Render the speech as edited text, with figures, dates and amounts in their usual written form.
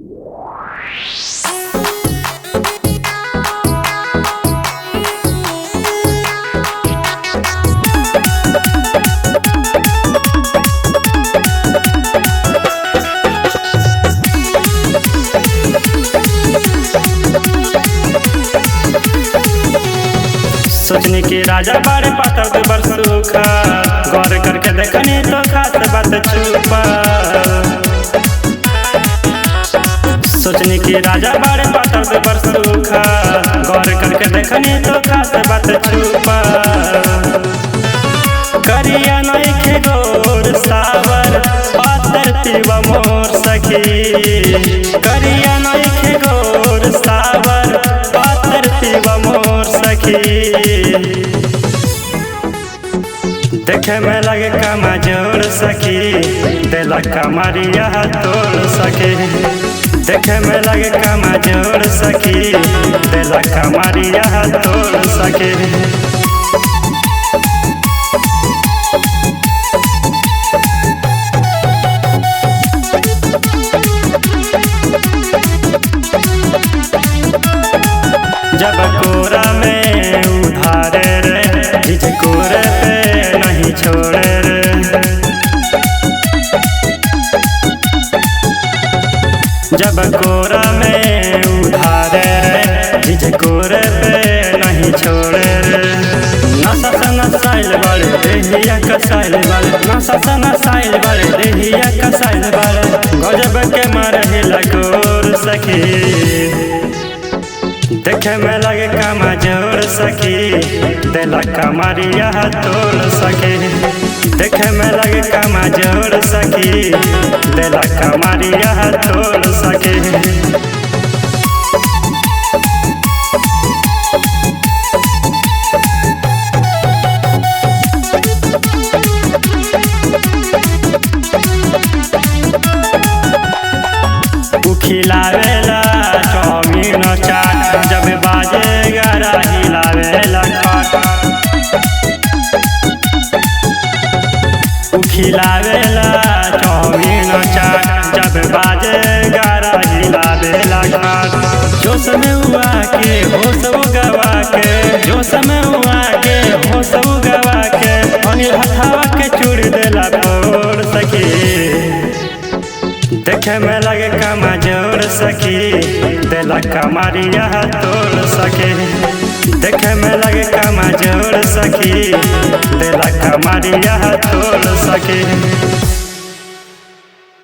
सोचने के राजा बारे पातर दे बरसुखा गौर करके देखने तो खास बात छुपा। सोचने के राजा बारे पातर दे बरसुखा गौर करके देखने तो खास बात छुपा। करिया नइखे गोर सावर पातर तिवा मोर सखी। करिया नइखे गोर सावर पातर तिवा मोर सखी। देखे में लगे कमा जोड़ सखी दिला कमरिया तोड़ सके। देखे में लगे कमा जोड़ सखी दिला कमरिया तोड़ सके। जब कोरा में उधारे रे झिझकोरे पे नहीं छोड़े रे। जब कोरा में उधारे रे झिझकोरे पे नहीं छोड़े रे। नशा से नसाइल बड़े देहिया कसाइल बड़े। नशा से नसाइल बड़े देहिया कसाइल बड़े। गजब के मारे लगोर सखी। देखे में लगे कमा जोड़ सखी दिला कमरिया तोड़ सके। देखे में लगे कमा जोड़ सखी दिला कमरिया तोड़ सके। खिलावेला चाउमीन चाट जब बाजे गारा हिलावेला खाट। खिलावेला चाउमीन चाट जब बाजे गारा हिलावेला खाट। जोश में हुआ के होश गवा के। जोश में हुआ के होश गवा के। अनिल हथावा के चूड़ देला तोड़ सके। देखे में लगे कमा जोड़ सखी दिला कमरिया तोड़ सके। देखे में लगे कमा जोड़ सखी दिला कमरिया तोड़ सके।